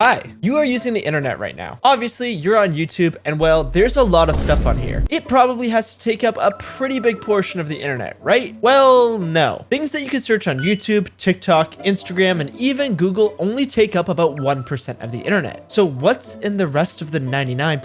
Hi, you are using the internet right now. Obviously, you're on YouTube, and well, there's a lot of stuff on here. It probably has to take up a pretty big portion of the internet, right? Well, no. Things that you can search on YouTube, TikTok, Instagram, and even Google only take up about 1% of the internet. So what's in the rest of the 99%?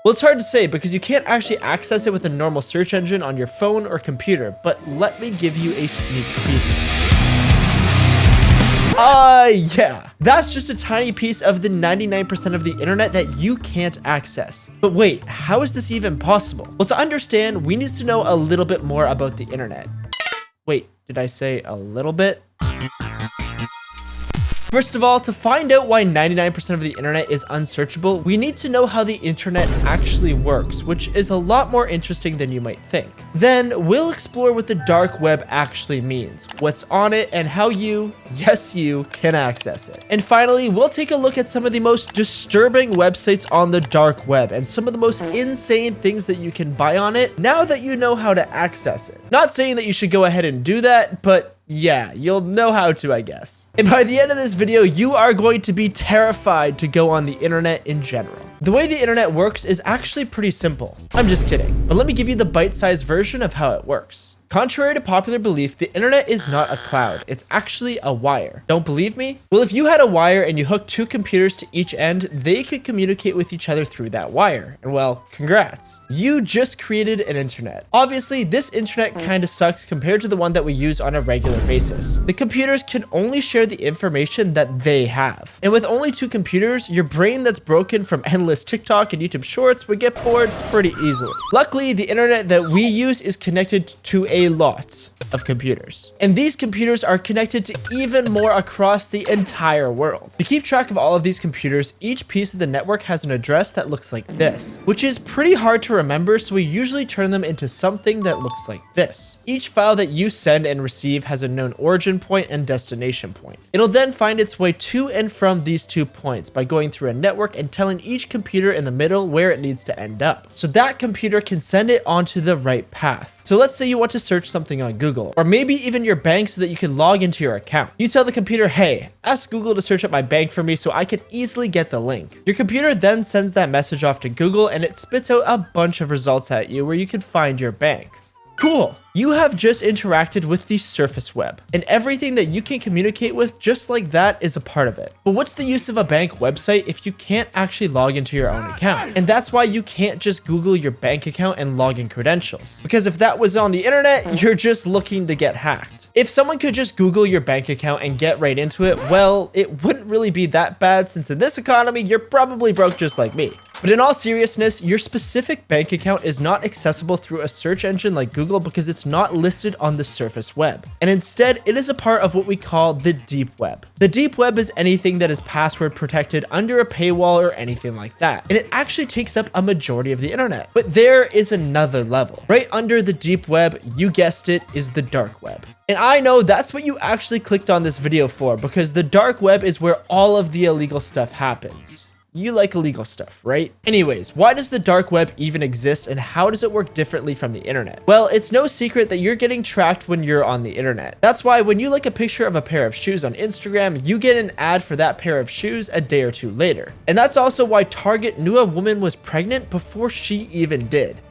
Well, it's hard to say because you can't actually access it with a normal search engine on your phone or computer, but let me give you a sneak preview. Yeah, that's just a tiny piece of the 99% of the internet that you can't access. But wait, how is this even possible? Well, to understand, we need to know a little bit more about the internet. Wait, did I say a little bit? First of all, to find out why 99% of the internet is unsearchable, we need to know how the internet actually works, which is a lot more interesting than you might think. Then we'll explore what the dark web actually means, what's on it, and how you, yes you, can access it. And finally, we'll take a look at some of the most disturbing websites on the dark web and some of the most insane things that you can buy on it now that you know how to access it. Not saying that you should go ahead and do that, but yeah, you'll know how to, I guess. And by the end of this video, you are going to be terrified to go on the internet in general. The way the internet works is actually pretty simple. I'm just kidding, but let me give you the bite-sized version of how it works. Contrary to popular belief, the internet is not a cloud. It's actually a wire. Don't believe me? Well, if you had a wire and you hooked two computers to each end, they could communicate with each other through that wire. And well, congrats. You just created an internet. Obviously, this internet kind of sucks compared to the one that we use on a regular basis. The computers can only share the information that they have. And with only two computers, your brain that's broken from endless TikTok and YouTube shorts would get bored pretty easily. Luckily, the internet that we use is connected to a lot of computers. And these computers are connected to even more across the entire world. To keep track of all of these computers, each piece of the network has an address that looks like this, which is pretty hard to remember, so we usually turn them into something that looks like this. Each file that you send and receive has a known origin point and destination point. It'll then find its way to and from these 2 points by going through a network and telling each computer in the middle where it needs to end up, so that computer can send it onto the right path. So let's say you want to search something on Google, or maybe even your bank so that you can log into your account. You tell the computer, hey, ask Google to search up my bank for me so I can easily get the link. Your computer then sends that message off to Google and it spits out a bunch of results at you where you can find your bank. Cool. You have just interacted with the surface web, and everything that you can communicate with just like that is a part of it. But what's the use of a bank website if you can't actually log into your own account? And that's why you can't just Google your bank account and log in credentials. Because if that was on the internet, you're just looking to get hacked. If someone could just Google your bank account and get right into it, well, it wouldn't really be that bad since in this economy, you're probably broke just like me. But in all seriousness, your specific bank account is not accessible through a search engine like Google because it's not listed on the surface web. And instead, it is a part of what we call the deep web. The deep web is anything that is password protected under a paywall or anything like that. And it actually takes up a majority of the internet. But there is another level. Right under the deep web, you guessed it, is the dark web. And I know that's what you actually clicked on this video for, because the dark web is where all of the illegal stuff happens. You like illegal stuff, right? Anyways, why does the dark web even exist and how does it work differently from the internet? Well, it's no secret that you're getting tracked when you're on the internet. That's why when you like a picture of a pair of shoes on Instagram, you get an ad for that pair of shoes a day or two later. And that's also why Target knew a woman was pregnant before she even did.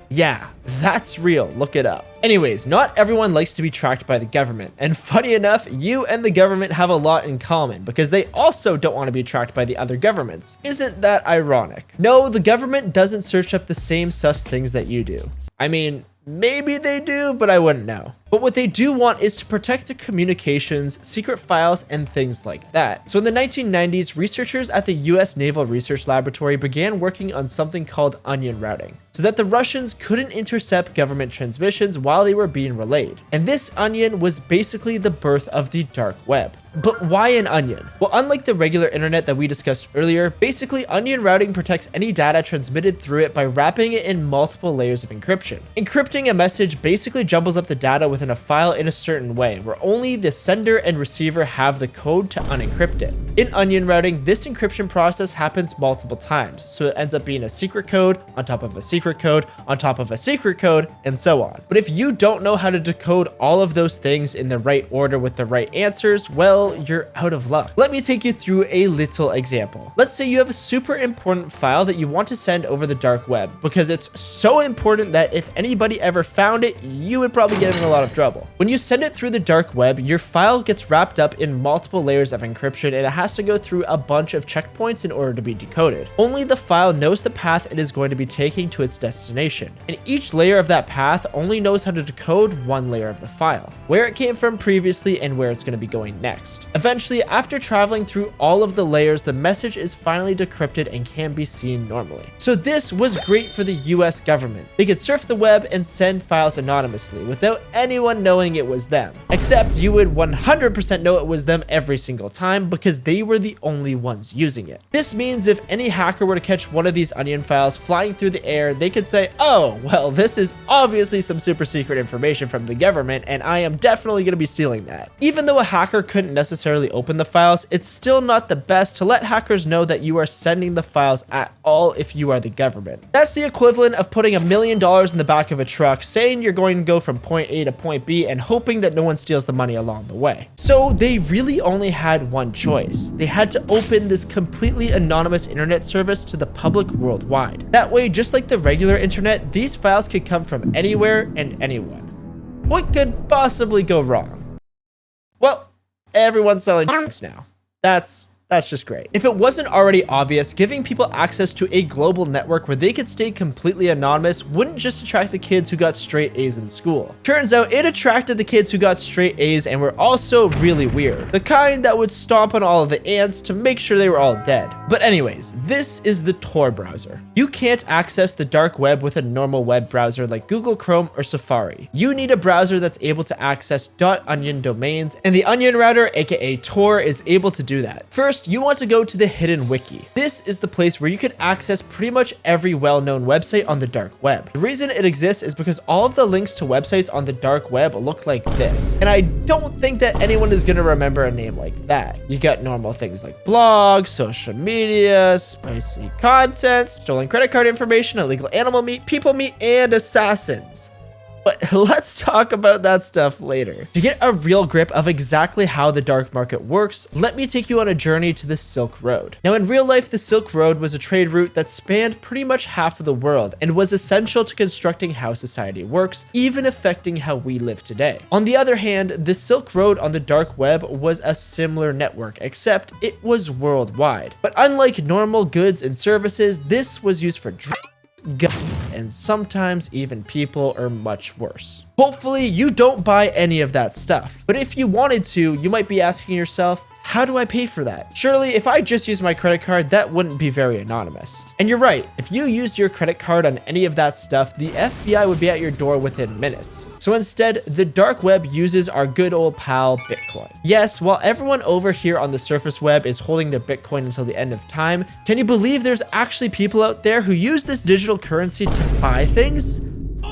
Yeah, that's real. Look it up. Anyways, not everyone likes to be tracked by the government. And funny enough, you and the government have a lot in common because they also don't want to be tracked by the other governments. Isn't that ironic? No, the government doesn't search up the same sus things that you do. I mean, maybe they do, but I wouldn't know. But what they do want is to protect their communications, secret files, and things like that. So in the 1990s, researchers at the US Naval Research Laboratory began working on something called onion routing, so that the Russians couldn't intercept government transmissions while they were being relayed. And this onion was basically the birth of the dark web. But why an onion? Well, unlike the regular internet that we discussed earlier, basically onion routing protects any data transmitted through it by wrapping it in multiple layers of encryption. Encrypting a message basically jumbles up the data with within a file in a certain way, where only the sender and receiver have the code to unencrypt it. In onion routing, this encryption process happens multiple times, so it ends up being a secret code on top of a secret code on top of a secret code, and so on. But if you don't know how to decode all of those things in the right order with the right answers, well, you're out of luck. Let me take you through a little example. Let's say you have a super important file that you want to send over the dark web, because it's so important that if anybody ever found it, you would probably get in a lot of trouble. When you send it through the dark web, your file gets wrapped up in multiple layers of encryption, and it has to go through a bunch of checkpoints in order to be decoded. Only the file knows the path it is going to be taking to its destination, and each layer of that path only knows how to decode one layer of the file, where it came from previously and where it's going to be going next. Eventually, after traveling through all of the layers, the message is finally decrypted and can be seen normally. So this was great for the US government. They could surf the web and send files anonymously without anyone knowing it was them, except you would 100% know it was them every single time because they were the only ones using it. This means if any hacker were to catch one of these onion files flying through the air, they could say, oh, well, this is obviously some super secret information from the government, and I am definitely going to be stealing that. Even though a hacker couldn't necessarily open the files, it's still not the best to let hackers know that you are sending the files at all if you are the government. That's the equivalent of putting $1 million in the back of a truck, saying you're going to go from point A to point B and hoping that no one steals the money along the way. So they really only had one choice. They had to open this completely anonymous internet service to the public worldwide. That way, just like the regular internet, these files could come from anywhere and anyone. What could possibly go wrong? Well, everyone's selling drugs now. That's just great. If it wasn't already obvious, giving people access to a global network where they could stay completely anonymous wouldn't just attract the kids who got straight A's in school. Turns out it attracted the kids who got straight A's and were also really weird. The kind that would stomp on all of the ants to make sure they were all dead. But anyways, this is the Tor browser. You can't access the dark web with a normal web browser like Google Chrome or Safari. You need a browser that's able to access .onion domains, and the Onion router, aka Tor, is able to do that. First, you want to go to the hidden wiki. This is the place where you can access pretty much every well-known website on the dark web. The reason it exists is because all of the links to websites on the dark web look like this, and I don't think that anyone is going to remember a name like that. You got normal things like blogs, social media, spicy content, stolen credit card information, illegal animal meat, people meat, and assassins. But let's talk about that stuff later. To get a real grip of exactly how the dark market works, let me take you on a journey to the Silk Road. Now, in real life, the Silk Road was a trade route that spanned pretty much half of the world and was essential to constructing how society works, even affecting how we live today. On the other hand, the Silk Road on the dark web was a similar network, except it was worldwide. But unlike normal goods and services, this was used for drugs, guns, and sometimes even people, or much worse. Hopefully you don't buy any of that stuff, but if you wanted to, you might be asking yourself, how do I pay for that? Surely if I just used my credit card, that wouldn't be very anonymous. And you're right, if you used your credit card on any of that stuff, the FBI would be at your door within minutes. So instead, the dark web uses our good old pal Bitcoin. Yes, while everyone over here on the surface web is holding their Bitcoin until the end of time, can you believe there's actually people out there who use this digital currency to buy things?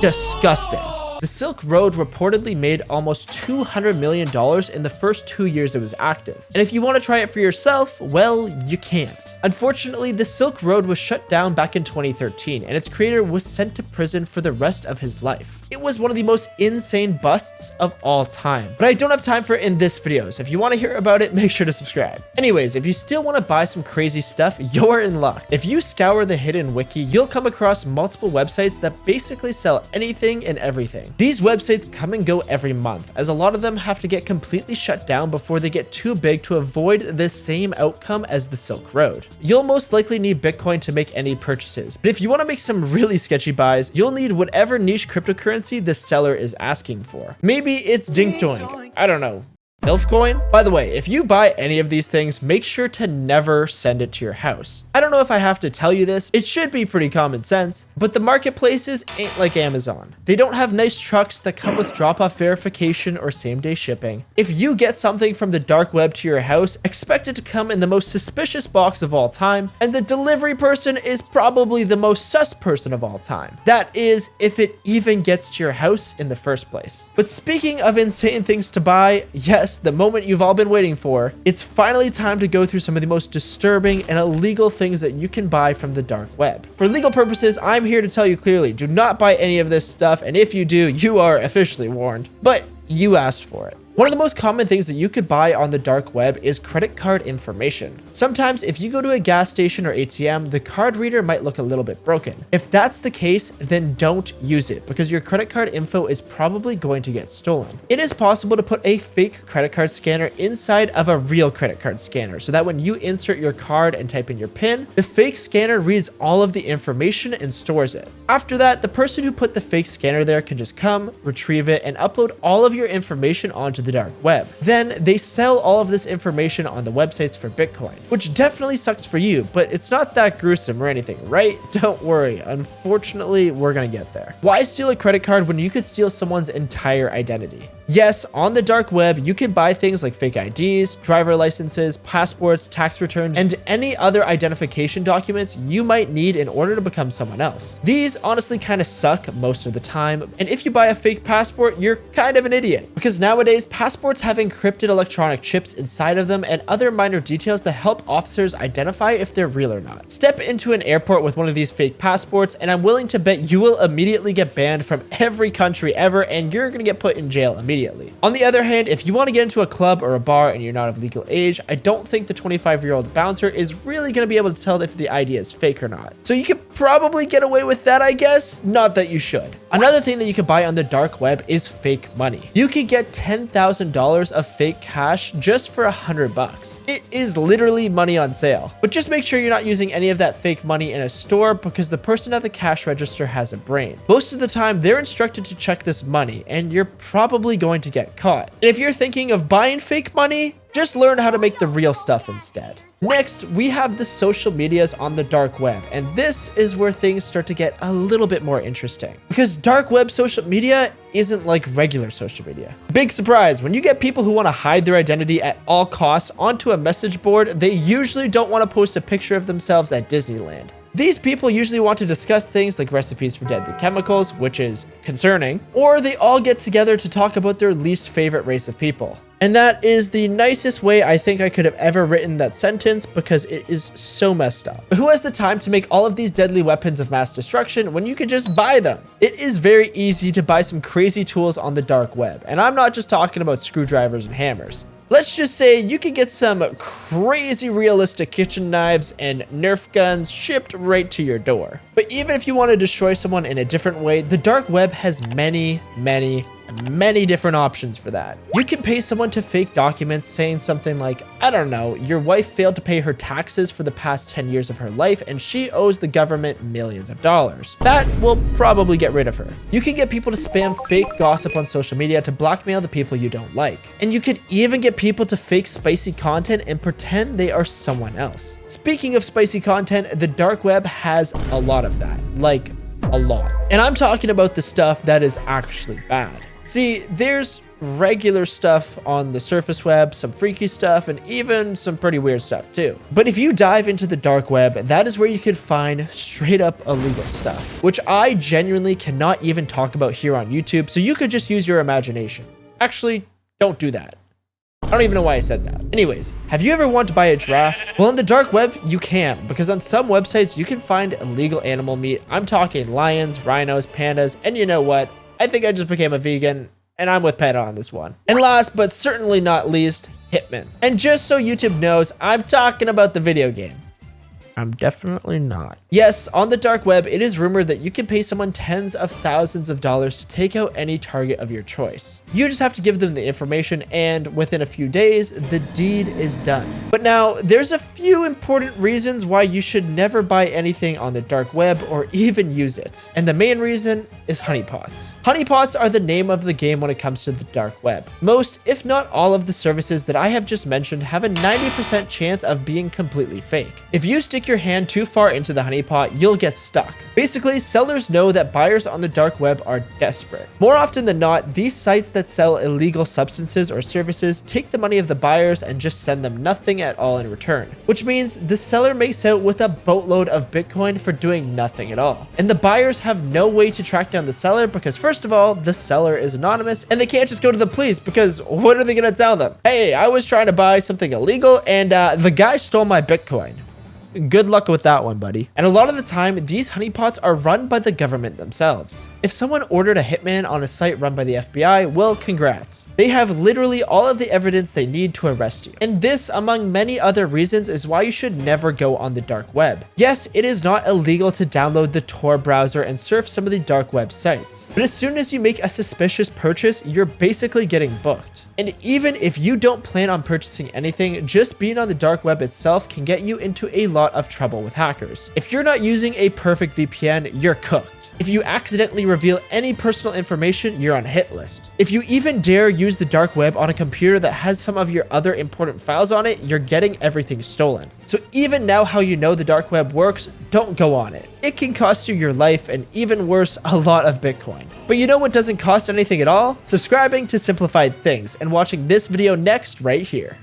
Disgusting. The Silk Road reportedly made almost $200 million in the first 2 years it was active. And if you want to try it for yourself, well, you can't. Unfortunately, the Silk Road was shut down back in 2013, and its creator was sent to prison for the rest of his life. It was one of the most insane busts of all time. But I don't have time for it in this video, so if you want to hear about it, make sure to subscribe. Anyways, if you still want to buy some crazy stuff, you're in luck. If you scour the hidden wiki, you'll come across multiple websites that basically sell anything and everything. These websites come and go every month, as a lot of them have to get completely shut down before they get too big to avoid the same outcome as the Silk Road. You'll most likely need Bitcoin to make any purchases, but if you want to make some really sketchy buys, you'll need whatever niche cryptocurrency the seller is asking for. Maybe it's Dink Doink, I don't know. MILF coin? By the way, if you buy any of these things, make sure to never send it to your house. I don't know if I have to tell you this, it should be pretty common sense, but the marketplaces ain't like Amazon. They don't have nice trucks that come with drop-off verification or same-day shipping. If you get something from the dark web to your house, expect it to come in the most suspicious box of all time, and the delivery person is probably the most sus person of all time. That is, if it even gets to your house in the first place. But speaking of insane things to buy, yes, the moment you've all been waiting for, it's finally time to go through some of the most disturbing and illegal things that you can buy from the dark web. For legal purposes, I'm here to tell you clearly, do not buy any of this stuff, and if you do, you are officially warned. But you asked for it. One of the most common things that you could buy on the dark web is credit card information. Sometimes if you go to a gas station or ATM, the card reader might look a little bit broken. If that's the case, then don't use it because your credit card info is probably going to get stolen. It is possible to put a fake credit card scanner inside of a real credit card scanner so that when you insert your card and type in your PIN, the fake scanner reads all of the information and stores it. After that, the person who put the fake scanner there can just come, retrieve it, and upload all of your information onto the dark web. Then they sell all of this information on the websites for Bitcoin, which definitely sucks for you, but it's not that gruesome or anything, right? Don't worry. Unfortunately, we're gonna get there. Why steal a credit card when you could steal someone's entire identity? Yes, on the dark web, you can buy things like fake IDs, driver licenses, passports, tax returns, and any other identification documents you might need in order to become someone else. These honestly kind of suck most of the time, and if you buy a fake passport, you're kind of an idiot. Because nowadays, passports have encrypted electronic chips inside of them and other minor details that help officers identify if they're real or not. Step into an airport with one of these fake passports, and I'm willing to bet you will immediately get banned from every country ever, and you're gonna get put in jail immediately. On the other hand, if you want to get into a club or a bar and you're not of legal age, I don't think the 25-year-old bouncer is really going to be able to tell if the ID is fake or not. So you could probably get away with that, I guess. Not that you should. Another thing that you could buy on the dark web is fake money. You could get $10,000 of fake cash just for $100. It is literally money on sale. But just make sure you're not using any of that fake money in a store because the person at the cash register has a brain. Most of the time, they're instructed to check this money, and you're probably going to get caught. And if you're thinking of buying fake money, just learn how to make the real stuff instead. Next, we have the social medias on the dark web, and this is where things start to get a little bit more interesting. Because dark web social media isn't like regular social media. Big surprise, when you get people who want to hide their identity at all costs onto a message board, they usually don't want to post a picture of themselves at Disneyland. These people usually want to discuss things like recipes for deadly chemicals, which is concerning, or they all get together to talk about their least favorite race of people. And that is the nicest way I think I could have ever written that sentence because it is so messed up. But who has the time to make all of these deadly weapons of mass destruction when you could just buy them? It is very easy to buy some crazy tools on the dark web, and I'm not just talking about screwdrivers and hammers. Let's just say you could get some crazy realistic kitchen knives and Nerf guns shipped right to your door. But even if you want to destroy someone in a different way, the dark web has many different options for that. You can pay someone to fake documents saying something like, I don't know, your wife failed to pay her taxes for the past 10 years of her life and she owes the government millions of dollars. That will probably get rid of her. You can get people to spam fake gossip on social media to blackmail the people you don't like. And you could even get people to fake spicy content and pretend they are someone else. Speaking of spicy content, the dark web has a lot of that, like a lot. And I'm talking about the stuff that is actually bad. See, there's regular stuff on the surface web, some freaky stuff, and even some pretty weird stuff too. But if you dive into the dark web, that is where you could find straight up illegal stuff, which I genuinely cannot even talk about here on YouTube, so you could just use your imagination. Actually, don't do that. I don't even know why I said that. Anyways, have you ever wanted to buy a giraffe? Well, on the dark web, you can, because on some websites, you can find illegal animal meat. I'm talking lions, rhinos, pandas, and you know what? I think I just became a vegan, and I'm with PETA on this one. And last, but certainly not least, Hitman. And just so YouTube knows, I'm talking about the video game. I'm definitely not. Yes, on the dark web, it is rumored that you can pay someone tens of thousands of dollars to take out any target of your choice. You just have to give them the information, and within a few days, the deed is done. But now, there's a few important reasons why you should never buy anything on the dark web or even use it. And the main reason is honeypots. Honeypots are the name of the game when it comes to the dark web. Most, if not all, of the services that I have just mentioned have a 90% chance of being completely fake. If you stick your hand too far into the honeypot, you'll get stuck. Basically, sellers know that buyers on the dark web are desperate. More often than not, these sites that sell illegal substances or services take the money of the buyers and just send them nothing at all in return, which means the seller makes out with a boatload of Bitcoin for doing nothing at all. And the buyers have no way to track down the seller because, first of all, the seller is anonymous and they can't just go to the police because what are they going to tell them? Hey, I was trying to buy something illegal and the guy stole my Bitcoin. Good luck with that one, buddy. And a lot of the time, these honeypots are run by the government themselves. If someone ordered a hitman on a site run by the FBI, well, congrats. They have literally all of the evidence they need to arrest you. And this, among many other reasons, is why you should never go on the dark web. Yes, it is not illegal to download the Tor browser and surf some of the dark web sites. But as soon as you make a suspicious purchase, you're basically getting booked. And even if you don't plan on purchasing anything, just being on the dark web itself can get you into a lot of trouble with hackers. If you're not using a perfect VPN, you're cooked. If you accidentally reveal any personal information, you're on hit list. If you even dare use the dark web on a computer that has some of your other important files on it, you're getting everything stolen. So even now how you know the dark web works, don't go on it. It can cost you your life and even worse, a lot of Bitcoin. But you know what doesn't cost anything at all? Subscribing to Simplified Things and watching this video next right here.